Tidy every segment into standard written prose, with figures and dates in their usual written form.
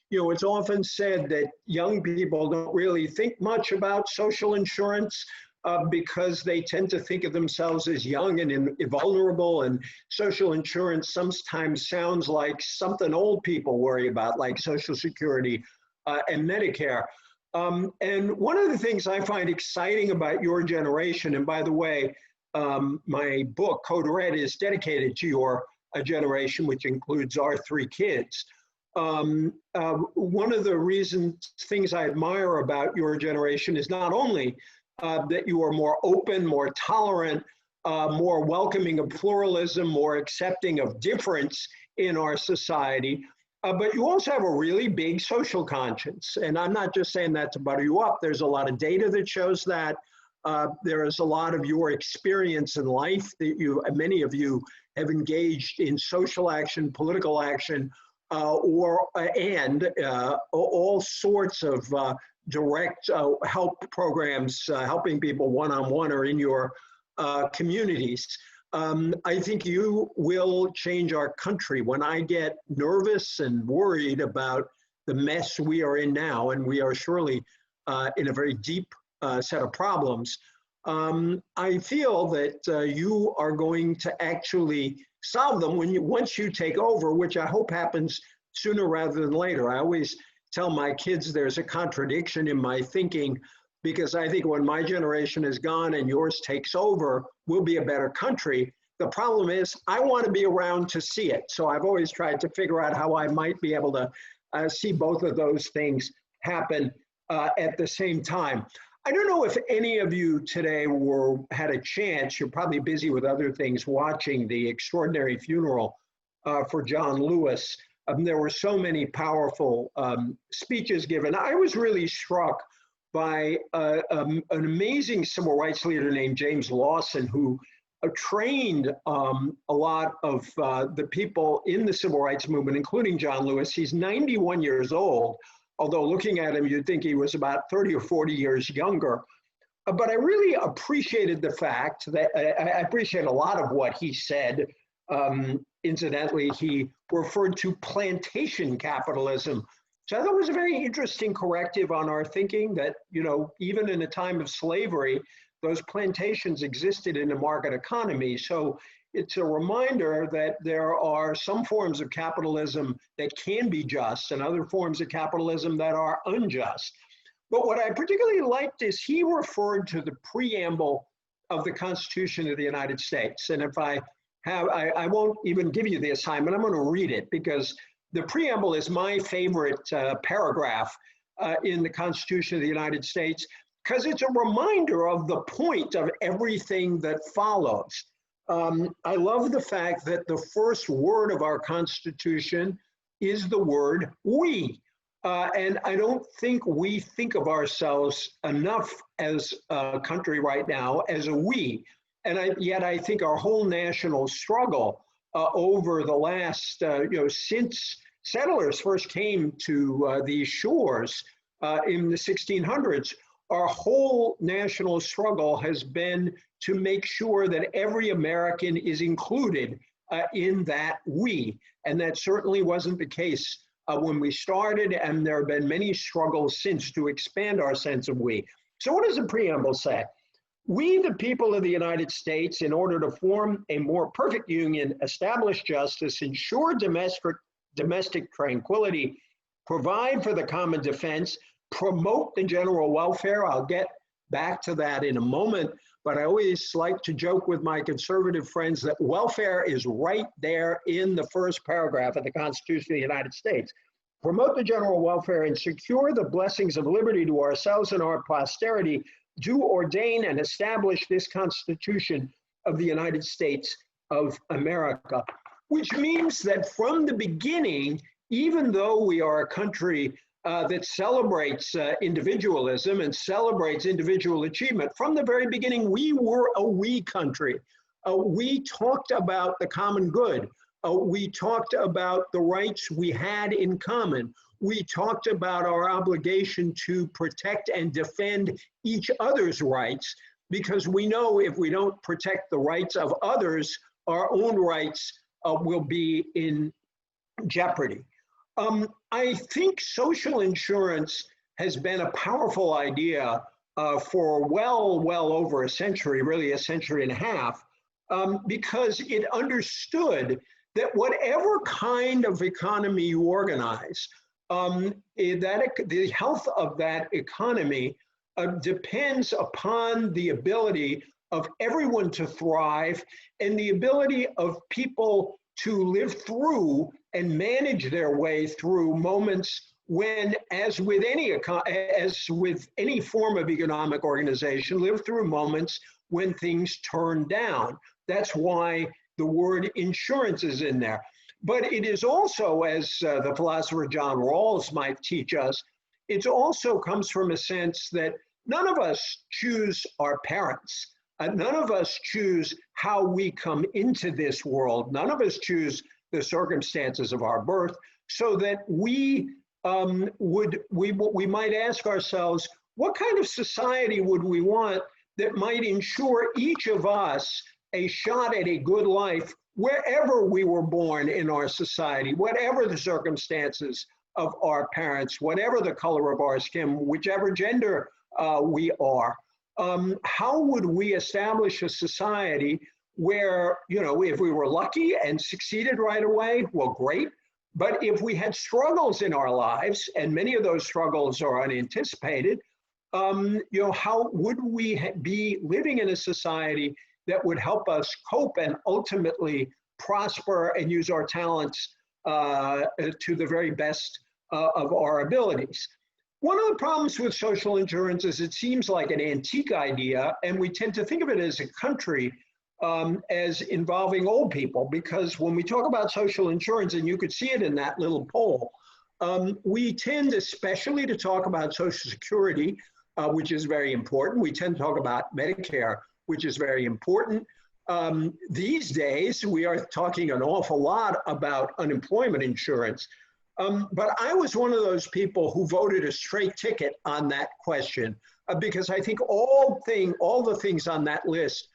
It's often said that young people don't really think much about social insurance because they tend to think of themselves as young and vulnerable, and social insurance sometimes sounds like something old people worry about, like Social Security and Medicare. And one of the things I find exciting about your generation, and by the way, my book, Code Red, is dedicated to your generation, which includes our three kids. One of the things I admire about your generation is not only that you are more open, more tolerant, more welcoming of pluralism, more accepting of difference in our society, but you also have a really big social conscience. And I'm not just saying that to butter you up. There's a lot of data that shows that. There is a lot of your experience in life that many of you have engaged in social action, political action, and all sorts of direct help programs, helping people one-on-one or in your communities. I think you will change our country. When I get nervous and worried about the mess we are in now, and we are surely in a very deep set of problems, I feel that you are going to actually solve them once you take over, which I hope happens sooner rather than later. I always tell my kids there's a contradiction in my thinking, because I think when my generation is gone and yours takes over, we'll be a better country. The problem is I want to be around to see it. So I've always tried to figure out how I might be able to see both of those things happen at the same time. I don't know if any of you today had a chance, you're probably busy with other things, watching the extraordinary funeral for John Lewis. There were so many powerful speeches given. I was really struck by an amazing civil rights leader named James Lawson, who trained a lot of the people in the civil rights movement, including John Lewis. He's 91 years old. Although looking at him, you'd think he was about 30 or 40 years younger. But I really appreciated the fact that I appreciate a lot of what he said. Incidentally, he referred to plantation capitalism. So I thought it was a very interesting corrective on our thinking that, even in a time of slavery, those plantations existed in a market economy. So it's a reminder that there are some forms of capitalism that can be just and other forms of capitalism that are unjust. But what I particularly liked is he referred to the preamble of the Constitution of the United States. And if I won't even give you the assignment, I'm going to read it, because the preamble is my favorite paragraph in the Constitution of the United States, because it's a reminder of the point of everything that follows. I love the fact that the first word of our Constitution is the word we. And I don't think we think of ourselves enough as a country right now as a we. And yet I think our whole national struggle over the last, since settlers first came to these shores in the 1600s, our whole national struggle has been to make sure that every American is included in that we. And that certainly wasn't the case when we started, and there have been many struggles since to expand our sense of we. So what does the preamble say? We, the people of the United States, in order to form a more perfect union, establish justice, ensure domestic tranquility, provide for the common defense, promote the general welfare. I'll get back to that in a moment, but I always like to joke with my conservative friends that welfare is right there in the first paragraph of the Constitution of the United States. Promote the general welfare and secure the blessings of liberty to ourselves and our posterity. Do ordain and establish this Constitution of the United States of America, which means that from the beginning, even though we are a country that celebrates individualism and celebrates individual achievement, from the very beginning, we were a we country. We talked about the common good. We talked about the rights we had in common. We talked about our obligation to protect and defend each other's rights, because we know if we don't protect the rights of others, our own rights will be in jeopardy. I think social insurance has been a powerful idea for well over a century, really a century and a half, because it understood that whatever kind of economy you organize, the health of that economy depends upon the ability of everyone to thrive and the ability of people to live through and manage their way through moments when, as with any form of economic organization, live through moments when things turn down. That's why the word insurance is in there. But it is also, as the philosopher John Rawls might teach us, it also comes from a sense that none of us choose our parents. None of us choose how we come into this world. None of us choose the circumstances of our birth, so that we might ask ourselves, what kind of society would we want that might ensure each of us a shot at a good life wherever we were born in our society, whatever the circumstances of our parents, whatever the color of our skin, whichever gender we are. How would we establish a society where, if we were lucky and succeeded right away, well, great. But if we had struggles in our lives, and many of those struggles are unanticipated, how would we be living in a society that would help us cope and ultimately prosper and use our talents to the very best of our abilities? One of the problems with social insurance is it seems like an antique idea, and we tend to think of it as a country as involving old people, because when we talk about social insurance, and you could see it in that little poll, we tend especially to talk about Social Security, which is very important. We tend to talk about Medicare, which is very important. These days, we are talking an awful lot about unemployment insurance. But I was one of those people who voted a straight ticket on that question, because I think all the things on that list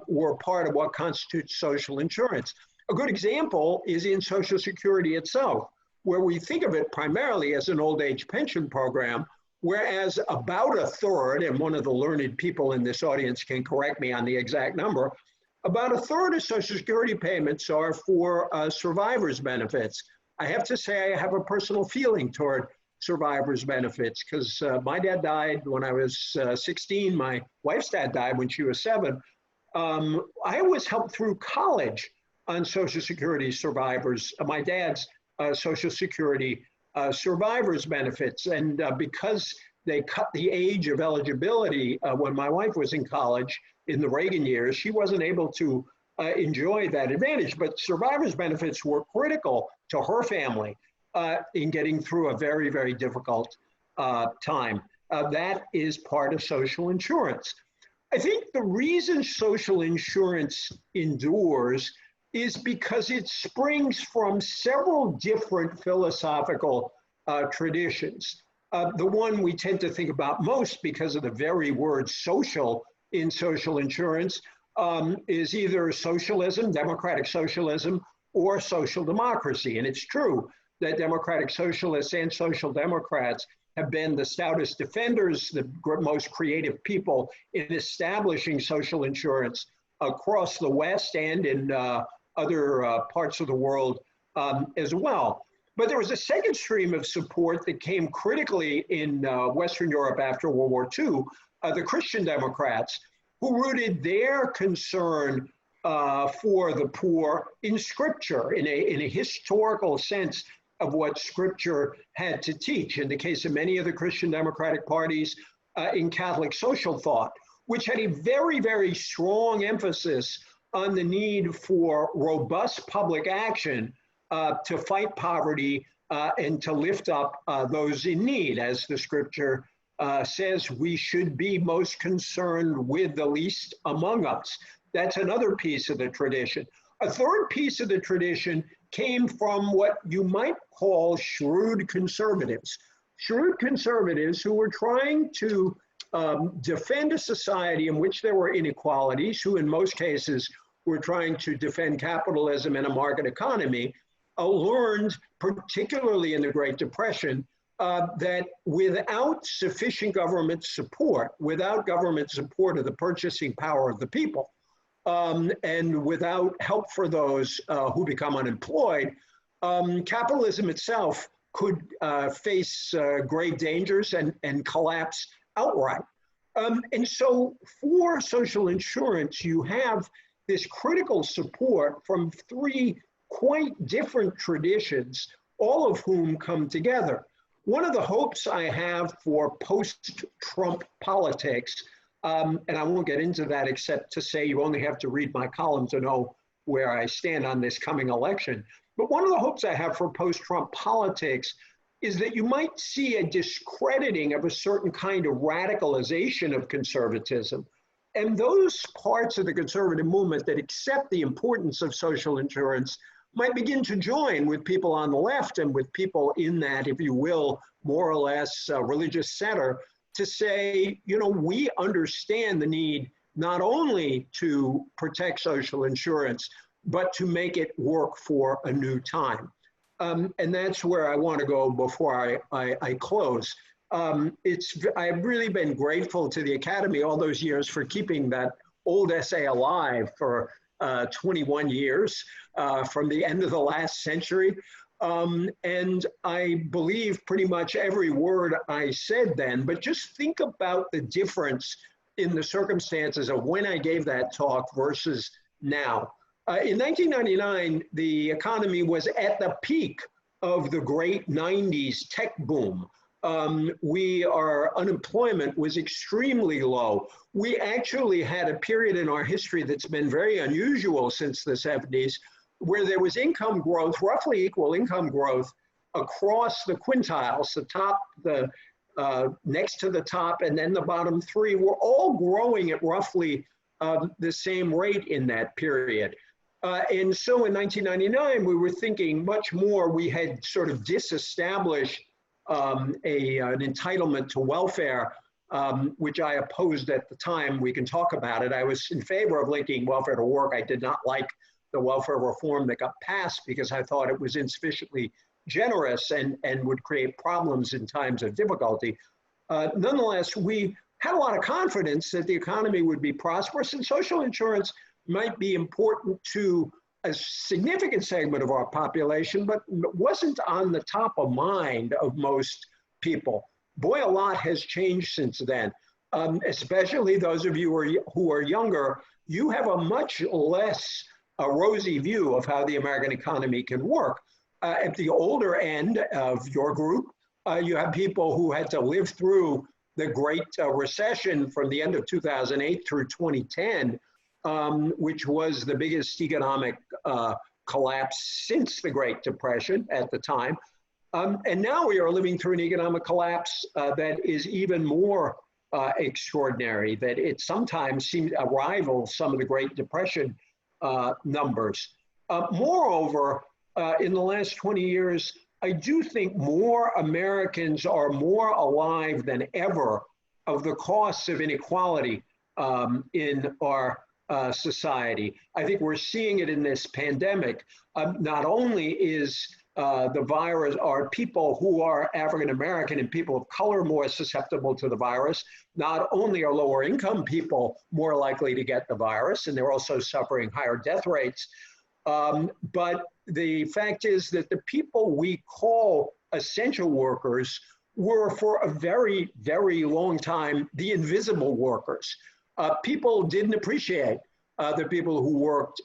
were part of what constitutes social insurance. A good example is in Social Security itself, where we think of it primarily as an old age pension program, whereas about a third, and one of the learned people in this audience can correct me on the exact number, about a third of Social Security payments are for survivors' benefits. I have to say I have a personal feeling toward survivors' benefits, because my dad died when I was 16. My wife's dad died when she was 7. I was helped through college on Social Security survivors, my dad's Social Security survivors benefits. And because they cut the age of eligibility when my wife was in college in the Reagan years, she wasn't able to enjoy that advantage. But survivors benefits were critical to her family in getting through a very, very difficult time. That is part of social insurance. I think the reason social insurance endures is because it springs from several different philosophical traditions. The one we tend to think about most, because of the very word social in social insurance, is either socialism, democratic socialism, or social democracy. And it's true that democratic socialists and social democrats have been the stoutest defenders, the most creative people in establishing social insurance across the West and in other parts of the world as well. But there was a second stream of support that came critically in Western Europe after World War II, the Christian Democrats, who rooted their concern for the poor in Scripture, in a historical sense of what Scripture had to teach. In the case of many of the Christian Democratic parties, in Catholic social thought, which had a very, very strong emphasis on the need for robust public action to fight poverty and to lift up those in need. As the Scripture says, we should be most concerned with the least among us. That's another piece of the tradition. A third piece of the tradition came from what you might call shrewd conservatives. Shrewd conservatives who were trying to defend a society in which there were inequalities, who in most cases were trying to defend capitalism and a market economy, learned, particularly in the Great Depression, that without sufficient government support, without government support of the purchasing power of the people, and without help for those who become unemployed, capitalism itself could face grave dangers and collapse outright. And so for social insurance, you have this critical support from three quite different traditions, all of whom come together. One of the hopes I have for post-Trump politics, and I won't get into that except to say you only have to read my column to know where I stand on this coming election. But one of the hopes I have for post-Trump politics is that you might see a discrediting of a certain kind of radicalization of conservatism. And those parts of the conservative movement that accept the importance of social insurance might begin to join with people on the left and with people in that, if you will, more or less religious center to say, you know, we understand the need not only to protect social insurance, but to make it work for a new time. And that's where I want to go before I close. I've really been grateful to the Academy all those years for keeping that old essay alive for 21 years from the end of the last century. And I believe pretty much every word I said then, but just think about the difference in the circumstances of when I gave that talk versus now. In 1999, the economy was at the peak of the great 90s tech boom. Our unemployment was extremely low. We actually had a period in our history that's been very unusual since the 70s, where there was income growth, roughly equal income growth across the quintiles, the top, the next to the top, and then the bottom three were all growing at roughly the same rate in that period. And so in 1999, we were thinking much more. We had sort of disestablished an entitlement to welfare, which I opposed at the time. We can talk about it. I was in favor of linking welfare to work. I did not like the welfare reform that got passed because I thought it was insufficiently generous and would create problems in times of difficulty. Nonetheless, we had a lot of confidence that the economy would be prosperous and social insurance might be important to a significant segment of our population, but wasn't on the top of mind of most people. Boy, a lot has changed since then. Especially those of you who are younger, you have a much less rosy view of how the American economy can work. At the older end of your group, you have people who had to live through the Great Recession from the end of 2008 through 2010, which was the biggest economic collapse since the Great Depression at the time. And now we are living through an economic collapse that is even more extraordinary, that it sometimes seems to rival some of the Great Depression numbers. Moreover, in the last 20 years, I do think more Americans are more alive than ever of the costs of inequality in our society. I think we're seeing it in this pandemic. Not only is the virus, are people who are African American and people of color more susceptible to the virus, not only are lower income people more likely to get the virus, and they're also suffering higher death rates, but the fact is that the people we call essential workers were for a very, very long time the invisible workers. People didn't appreciate the people who worked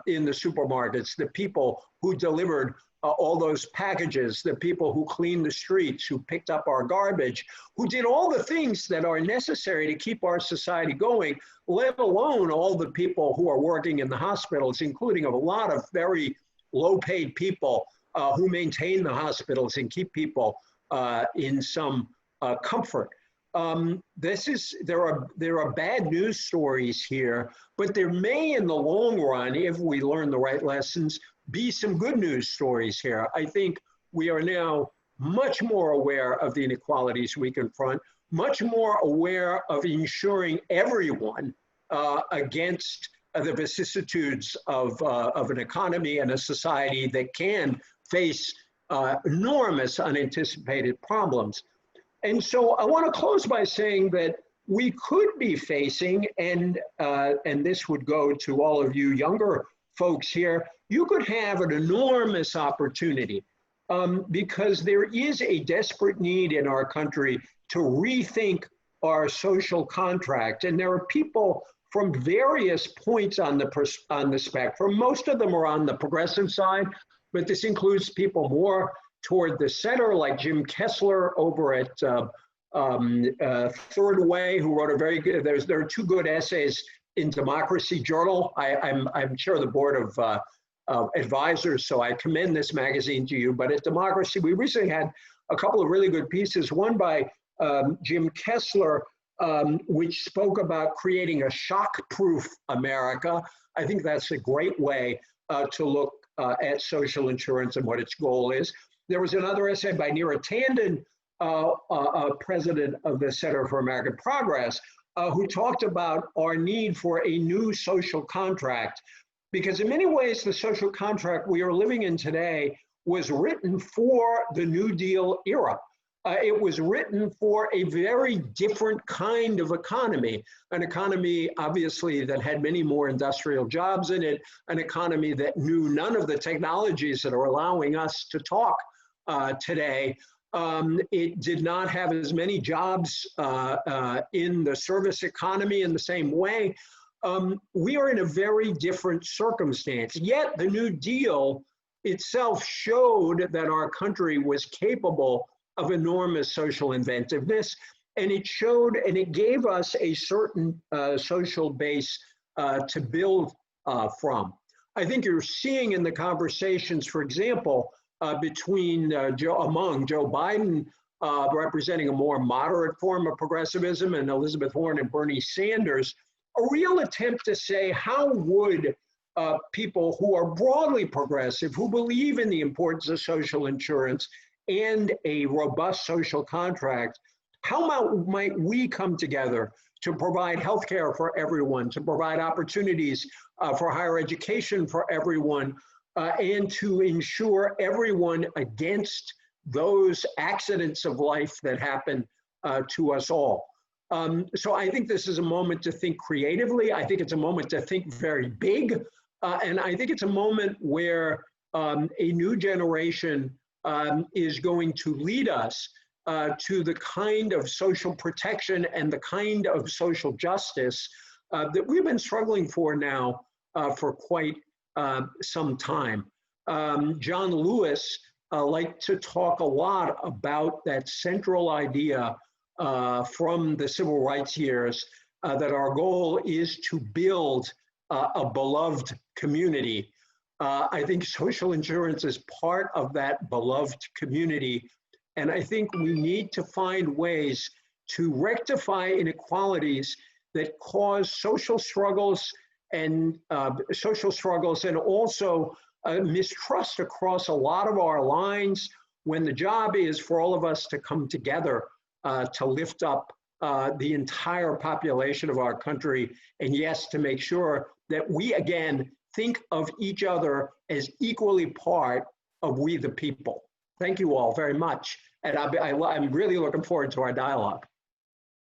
in the supermarkets, the people who delivered all those packages, the people who cleaned the streets, who picked up our garbage, who did all the things that are necessary to keep our society going, let alone all the people who are working in the hospitals, including a lot of very low-paid people who maintain the hospitals and keep people in some comfort. There are bad news stories here, but there may in the long run, if we learn the right lessons, be some good news stories here. I think we are now much more aware of the inequalities we confront, much more aware of ensuring everyone against the vicissitudes of an economy and a society that can face enormous unanticipated problems. And so I want to close by saying that we could be facing, and this would go to all of you younger folks here, you could have an enormous opportunity because there is a desperate need in our country to rethink our social contract. And there are people from various points on the spectrum. Most of them are on the progressive side, but this includes people more toward the center, like Jim Kessler over at Third Way, who wrote a very good, there are two good essays in Democracy Journal. I'm chair of the board of advisors, so I commend this magazine to you. But at Democracy, we recently had a couple of really good pieces, one by Jim Kessler, which spoke about creating a shock-proof America. I think that's a great way to look at social insurance and what its goal is. There was another essay by Neera Tanden, president of the Center for American Progress, who talked about our need for a new social contract. Because in many ways, the social contract we are living in today was written for the New Deal era. It was written for a very different kind of economy, an economy obviously that had many more industrial jobs in it, an economy that knew none of the technologies that are allowing us to talk today. It did not have as many jobs in the service economy in the same way. We are in a very different circumstance, yet the New Deal itself showed that our country was capable of enormous social inventiveness, and it showed and it gave us a certain social base to build from. I think you're seeing in the conversations, for example, among Joe Biden, representing a more moderate form of progressivism, and Elizabeth Warren and Bernie Sanders, a real attempt to say, how would people who are broadly progressive, who believe in the importance of social insurance and a robust social contract, how might we come together to provide healthcare for everyone, to provide opportunities for higher education for everyone, and to insure everyone against those accidents of life that happen to us all. So I think this is a moment to think creatively. I think it's a moment to think very big. And I think it's a moment where a new generation is going to lead us to the kind of social protection and the kind of social justice that we've been struggling for now for quite some time. John Lewis liked to talk a lot about that central idea from the civil rights years that our goal is to build a beloved community. I think social insurance is part of that beloved community. And I think we need to find ways to rectify inequalities that cause social struggles and also mistrust across a lot of our lines, when the job is for all of us to come together to lift up the entire population of our country, and yes, to make sure that we again think of each other as equally part of we the people. Thank you all very much. And I'm really looking forward to our dialogue.